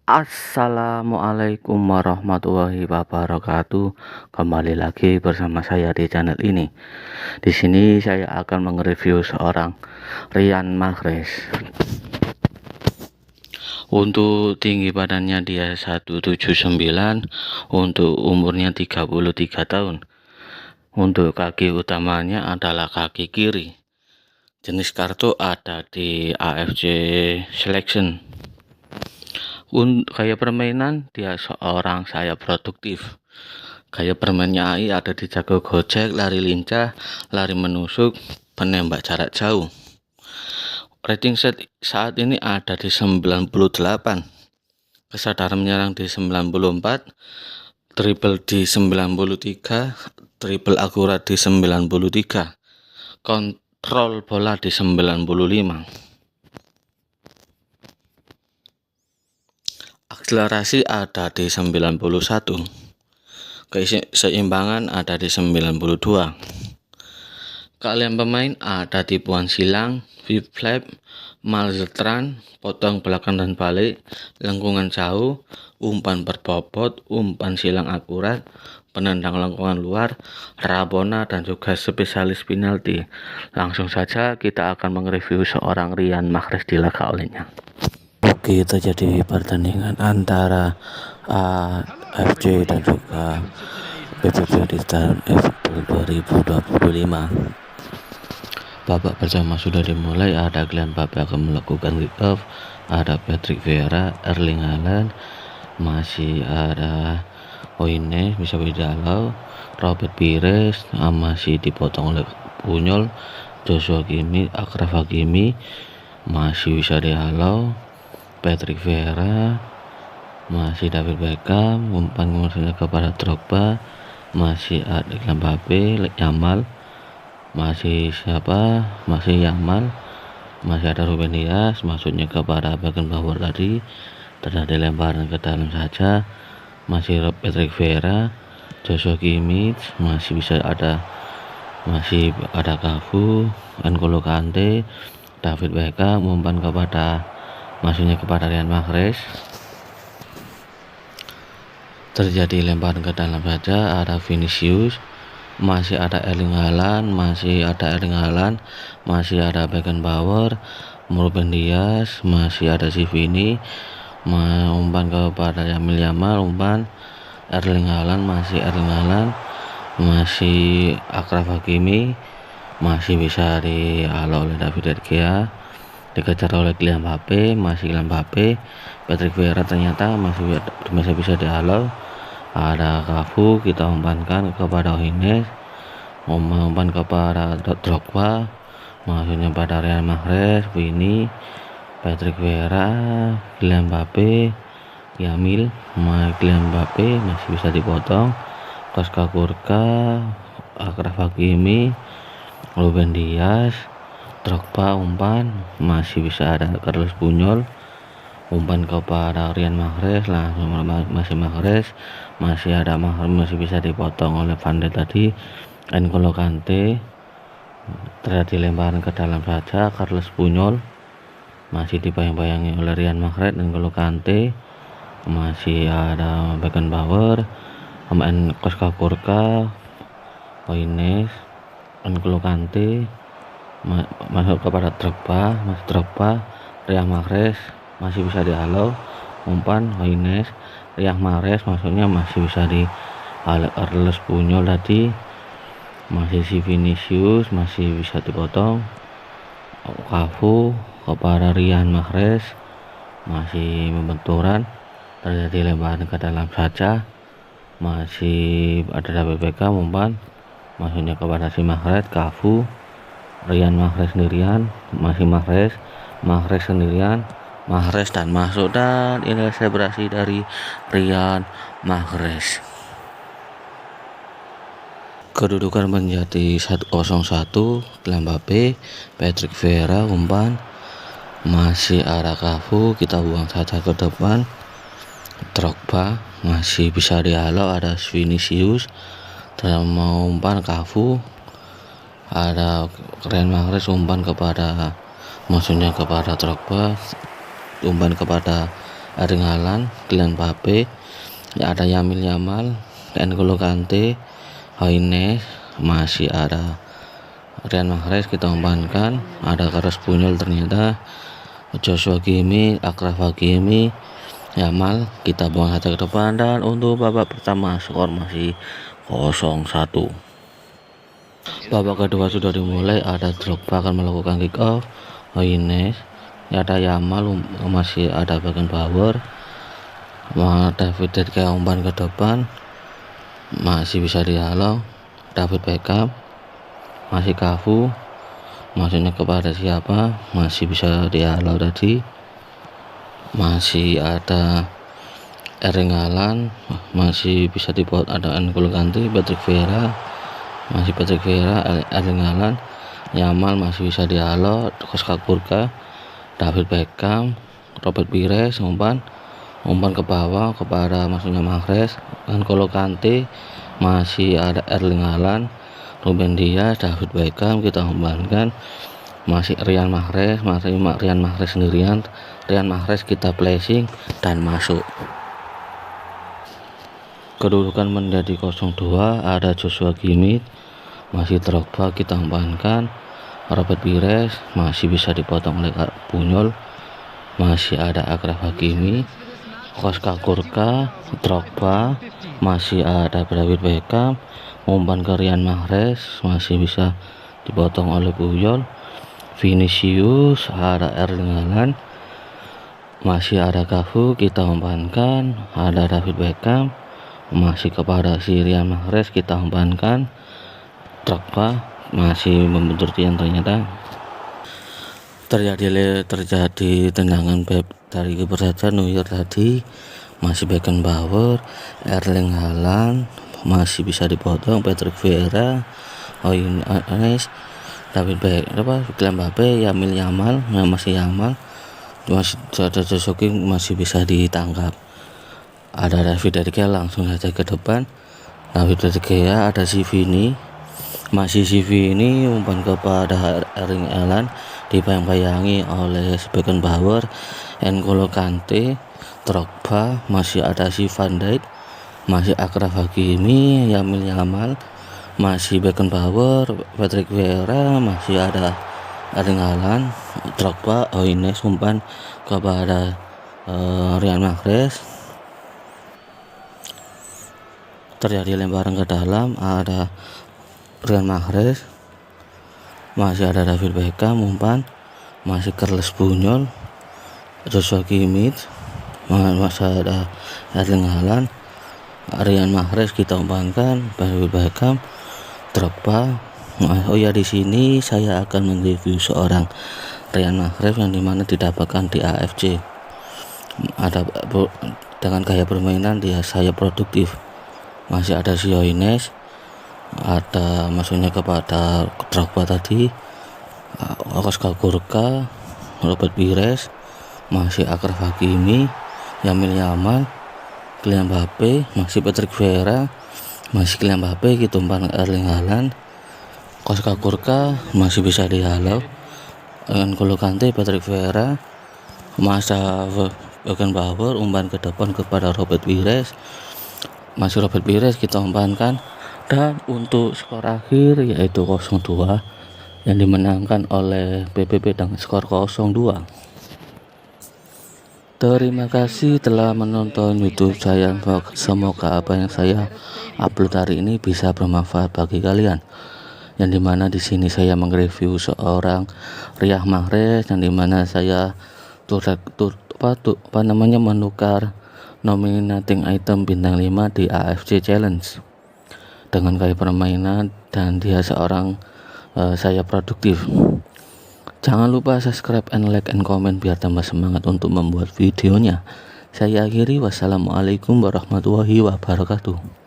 Assalamualaikum warahmatullahi wabarakatuh. Kembali lagi bersama saya di channel ini. Di sini saya akan mereview seorang Riyad Mahrez. Untuk tinggi badannya dia 179, untuk umurnya 33 tahun. Untuk kaki utamanya adalah kaki kiri. Jenis kartu ada di AFC Selection. Gaya permainan dia seorang sayap produktif. Gaya permainnya AI ada di jago gojek, lari lincah, lari menusuk, penembak jarak jauh. Rating saat ini ada di 98, kesadaran menyerang di 94, dribble di 93, dribble akurat di 93, kontrol bola di 95, akselerasi ada di 91, keseimbangan ada di 92. Keahlian pemain ada tipuan silang, flip flap, malzetran, potong belakang dan balik, lengkungan jauh, umpan berbobot, umpan silang akurat, penendang lengkungan luar, rabona, dan juga spesialis penalti. Langsung saja kita akan mereview seorang Riyad Mahrez di laga olehnya. Oke, terjadi pertandingan antara AFC dan juga PPP di tahun April 2025. Babak pertama sudah dimulai, ada Kylian Mbappe akan melakukan kick off, ada Patrick Vieira, Erling Haaland, masih ada Hoynes bisa dihalau, Robert Pires masih dipotong oleh Puyol, Joshua Kimmich, Achraf Hakimi masih bisa dihalau, Patrick Vieira masih David Beckham, umpan maksudnya kepada Drogba, masih ada Kylian Mbappe, Yamal masih Yamal, masih ada Ruben Dias, maksudnya kepada Beckenbauer tadi terjadi lemparan ke dalam saja, masih Patrick Vieira, Joshua Kimmich masih ada Cafu, N'Golo Kante, David Beckham, umpan maksudnya kepada Riyad Mahrez, terjadi lemparan ke dalam saja, ada Vinicius, masih ada Erling Haaland, masih ada Beckenbauer, Ruben Dias, masih ada Sivini, umpan kepada Yamal, umpan Erling Haaland, masih Achraf Hakimi, masih bisa dihalau oleh David De Gea, dikejar oleh Kylian Mbappe, Patrick Vieira ternyata masih bisa dihalau, ada Cafu, kita umpankan kepada Hoynes, umpan kepada Drogba, maksudnya pada Riyad Mahrez, Vini, Patrick Vieira, Kylian Mbappe, Kylian Mbappe masih bisa dipotong, Koska Kurka, Achraf Hakimi, Ruben Dias, Drogba, umpan masih bisa ada Carlos Puyol, umpan kepada Riyad Mahrez, langsung Mahrez, masih bisa dipotong oleh Van Dijk tadi, N'Golo Kante, terjadi lemparan ke dalam saja, Carlos Puyol masih dibayang-bayangi oleh Riyad Mahrez, N'Golo Kante, masih ada Beckenbauer, Koska Kurka, Hoynes, N'Golo Kante, masuk kepada Drogba, Riyad Mahrez masih bisa dihalau, umpan Hoynes, Riyad Mahrez maksudnya masih bisa dihalau, Carlos Puyol tadi, masih si Vinicius masih bisa dipotong, Cafu kepada Riyad Mahrez masih membenturan, terjadi lemparan ke dalam saja, masih ada David Beckham, umpan maksudnya kepada si Mahrez, Cafu, Riyad Mahrez sendirian, masih Mahrez sendirian, Mahrez dan masuk, dan ini selebrasi dari Riyad Mahrez. Kedudukan menjadi 1-0, Kylian Mbappe, Patrick Vieira, umpan masih ada Cafu, kita buang saja ke depan, Drogba masih bisa dihalau, ada Vinicius mau umpan, Cafu, ada Riyad Mahrez, umpan kepada maksudnya kepada Drogba, umpan kepada Erling Haaland, Kylian Mbappe, ya ada Lamine Yamal, N'Golo Kante, Haines, masih ada Riyad Mahrez kita umpankan, ada Carlos Puyol, ternyata Joshua Kimmich, Achraf Hakimi, Yamal kita buang saja ke depan, dan untuk babak pertama skor masih 0-1. Babak kedua sudah dimulai, ada Drogba akan melakukan kick off, Haines, ada Yamal, masih ada Beckenbauer, David De Gea umpan ke depan, masih bisa dihalau, David Beckham, masih Cafu, maksudnya kepada siapa, masih bisa dihalau tadi, masih ada Erling Haaland, masih bisa dibuat, ada N'Golo Kante, Patrick Vieira, Erling Haaland, Yamal masih bisa dihalau, Koska Kurka, David Beckham, Robert Pires umpan ke bawah kepada maksudnya Mahrez, N'Golo Kante, masih ada Erling Haaland, Ruben Dias, David Beckham kita umpankan, masih Riyad Mahrez, sendirian, Riyad Mahrez kita placing dan masuk. Kedudukan menjadi 0-2, ada Joshua Kimmich, masih Drogba kita umpankan, Robert Pires masih bisa dipotong oleh Puyol, masih ada Achraf Hakimi, Koska Kurka, Drogba, masih ada David Beckham, umpan ke Riyad Mahrez masih bisa dipotong oleh Puyol, Vinicius, ada Erling Haaland, masih ada Cafu kita umpankan, ada David Beckham, masih kepada si Riyad Mahrez kita umpankan, Drogba masih membentur tiang, ternyata terjadi tendangan dari kiper saja Neuer tadi, masih Beckenbauer, Erling Haaland masih bisa dipotong, Patrick Vieira, Haines, David Beckham, Kylian Mbappe, Lamine Yamal, masih ada Joshua Kimmich masih bisa ditangkap, ada David De Gea langsung saja ke depan, David De Gea, ada Vini, masih Vini umpan kepada Erling Haaland, dibayang-bayangi oleh Beckenbauer, N'Golo Kante, Drogba, masih ada Van Dijk, masih Achraf Hakimi, Lamine Yamal, masih Beckenbauer, Patrick Vieira, masih ada Erling Haaland, Drogba, Haines umpan kepada Riyad Mahrez, terjadi lemparan ke dalam, ada Riyad Mahrez, masih ada David Beckham umpan, masih Carlos Puyol, Joshua Kimmich, masih ada Erling Haaland, Riyad Mahrez kita umpankan, David Beckham, Drogba. Oh ya, di sini saya akan mereview seorang Riyad Mahrez yang dimana didapatkan di AFC. Ada dengan gaya permainan dia saya produktif. Masih ada si Haines, ada maksudnya kepada Drogba tadi, Koska Kurka, Robert Pires, masih Achraf Hakimi, Lamine Yamal, Kylian Mbappe, masih Patrick Vieira, masih Kylian Mbappe kita umpan Erling Haaland, Koska Kurka masih bisa dihalau, N'Golo Kante, Patrick Vieira, masa Beckenbauer umpan ke depan kepada Robert Pires, masih Robert Pires kita umpankan, dan untuk skor akhir yaitu 0-2 yang dimenangkan oleh PPP dengan skor 0-2. Terima kasih telah menonton YouTube saya. Semoga apa yang saya upload hari ini bisa bermanfaat bagi kalian. Yang dimana di sini saya mereview seorang Riyad Mahrez, yang dimana saya menukar nominating item bintang 5 di AFC Challenge dengan gaya permainan, dan dia seorang saya produktif. Jangan lupa subscribe and like and comment biar tambah semangat untuk membuat videonya. Saya akhiri, wassalamualaikum warahmatullahi wabarakatuh.